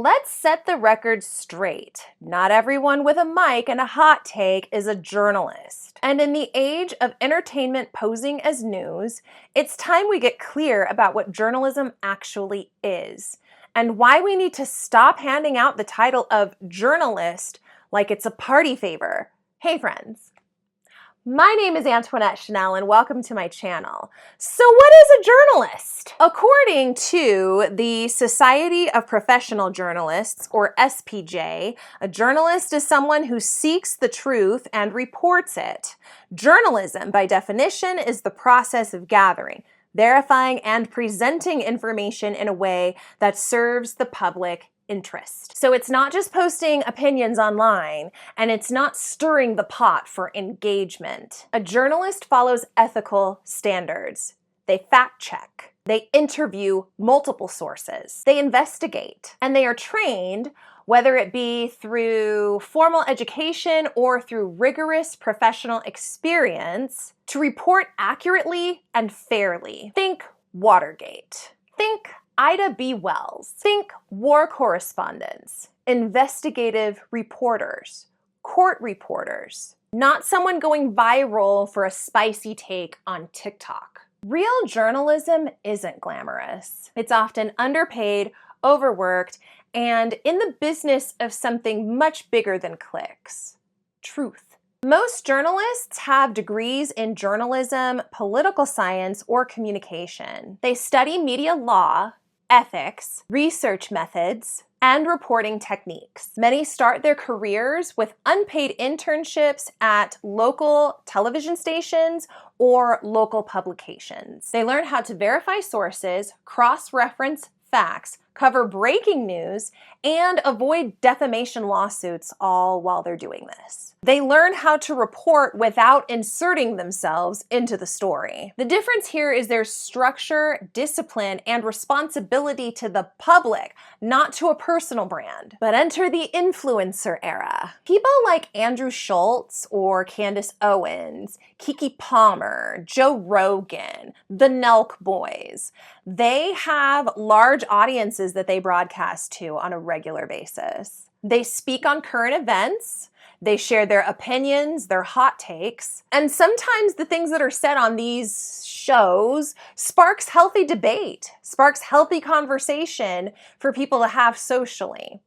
Let's set the record straight. Not everyone with a mic and a hot take is a journalist. And in the age of entertainment posing as news, it's time we get clear about what journalism actually is and why we need to stop handing out the title of journalist like it's a party favor. Hey friends. My name is Antoinette Chanel and welcome to my channel. So what is a journalist? According to the Society of Professional Journalists, or SPJ, a journalist is someone who seeks the truth and reports it. Journalism, by definition, is the process of gathering, verifying, and presenting information in a way that serves the public interest. So it's not just posting opinions online, and it's not stirring the pot for engagement. A journalist follows ethical standards. They fact check. They interview multiple sources. They investigate. And they are trained, whether it be through formal education or through rigorous professional experience, to report accurately and fairly. Think Watergate. Think Ida B. Wells. Think war correspondents, investigative reporters, court reporters, not someone going viral for a spicy take on TikTok. Real journalism isn't glamorous. It's often underpaid, overworked, and in the business of something much bigger than clicks: truth. Most journalists have degrees in journalism, political science, or communication. They study media law, ethics, research methods, and reporting techniques. Many start their careers with unpaid internships at local television stations or local publications. They learn how to verify sources, cross-reference facts, cover breaking news, and avoid defamation lawsuits, all while they're doing this. They learn how to report without inserting themselves into the story. The difference here is there's structure, discipline, and responsibility to the public, not to a personal brand. But enter the influencer era. People like Andrew Schultz or Candace Owens, Keke Palmer, Joe Rogan, the Nelk Boys, they have large audiences that they broadcast to on a regular basis. They speak on current events, they share their opinions, their hot takes, and sometimes the things that are said on these shows sparks healthy debate, sparks healthy conversation for people to have socially.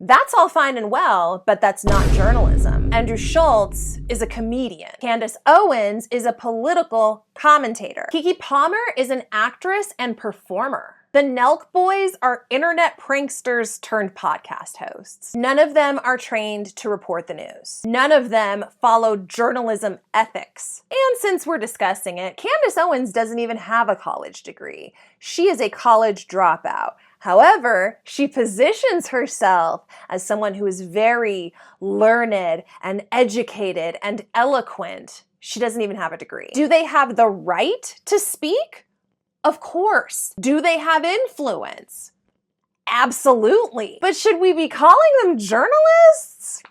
That's all fine and well, but that's not journalism. Andrew Schultz is a comedian. Candace Owens is a political commentator. Keke Palmer is an actress and performer. The Nelk Boys are internet pranksters turned podcast hosts. None of them are trained to report the news. None of them follow journalism ethics. And since we're discussing it, Candace Owens doesn't even have a college degree. She is a college dropout. However, she positions herself as someone who is very learned and educated and eloquent. She doesn't even have a degree. Do they have the right to speak? Of course. Do they have influence? Absolutely. But should we be calling them journalists?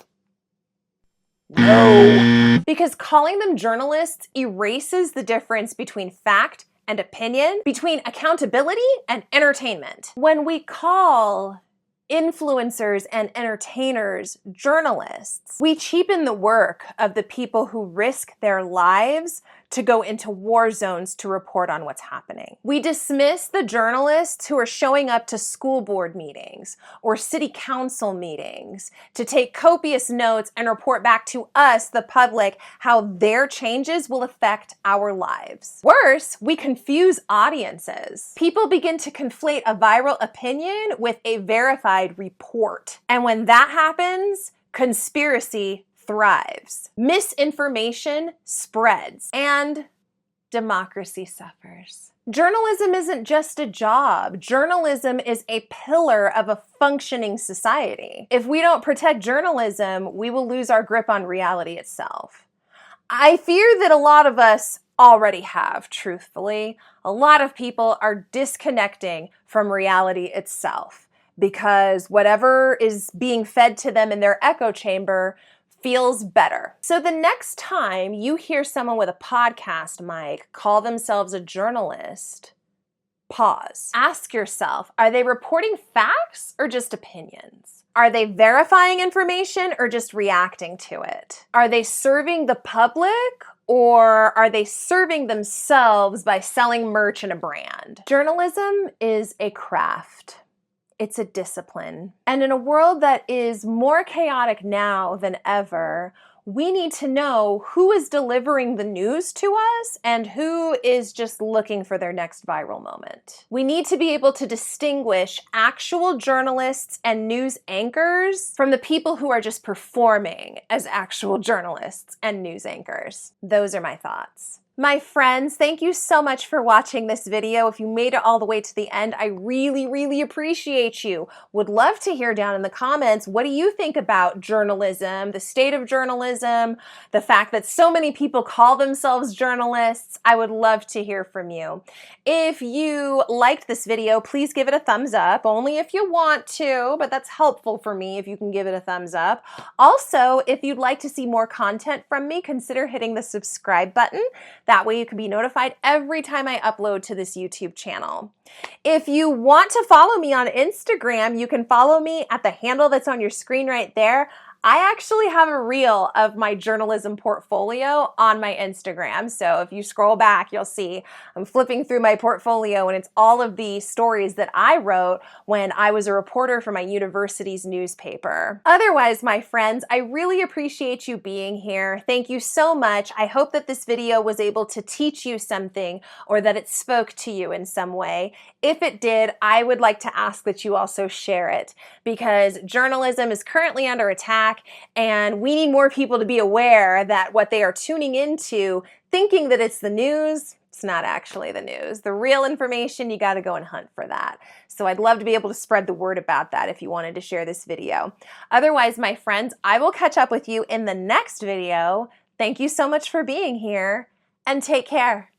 No. Because calling them journalists erases the difference between fact and opinion, between accountability and entertainment. When we call influencers and entertainers journalists, we cheapen the work of the people who risk their lives to go into war zones to report on what's happening. We dismiss the journalists who are showing up to school board meetings or city council meetings to take copious notes and report back to us, the public, how their changes will affect our lives. Worse, we confuse audiences. People begin to conflate a viral opinion with a verified report. And when that happens, conspiracy thrives. Misinformation spreads, and democracy suffers. Journalism isn't just a job. Journalism is a pillar of a functioning society. If we don't protect journalism, we will lose our grip on reality itself. I fear that a lot of us already have, truthfully. A lot of people are disconnecting from reality itself because whatever is being fed to them in their echo chamber feels better. So the next time you hear someone with a podcast mic call themselves a journalist, Pause. Ask yourself, are they reporting facts or just opinions? Are they verifying information or just reacting to it? Are they serving the public or are they serving themselves by selling merch and a brand? Journalism is a craft. It's a discipline. And in a world that is more chaotic now than ever, we need to know who is delivering the news to us and who is just looking for their next viral moment. We need to be able to distinguish actual journalists and news anchors from the people who are just performing as actual journalists and news anchors. Those are my thoughts. My friends, thank you so much for watching this video. If you made it all the way to the end, I really, really appreciate you. Would love to hear down in the comments, what do you think about journalism, the state of journalism, the fact that so many people call themselves journalists? I would love to hear from you. If you liked this video, please give it a thumbs up, only if you want to, but that's helpful for me if you can give it a thumbs up. Also, if you'd like to see more content from me, consider hitting the subscribe button. That way you can be notified every time I upload to this YouTube channel. If you want to follow me on Instagram, you can follow me at the handle that's on your screen right there. I actually have a reel of my journalism portfolio on my Instagram. So if you scroll back, you'll see I'm flipping through my portfolio and it's all of the stories that I wrote when I was a reporter for my university's newspaper. Otherwise, my friends, I really appreciate you being here. Thank you so much. I hope that this video was able to teach you something or that it spoke to you in some way. If it did, I would like to ask that you also share it because journalism is currently under attack. And we need more people to be aware that what they are tuning into, thinking that it's the news, it's not actually the news. The real information, you got to go and hunt for that. So I'd love to be able to spread the word about that if you wanted to share this video. Otherwise, my friends, I will catch up with you in the next video. Thank you so much for being here and take care.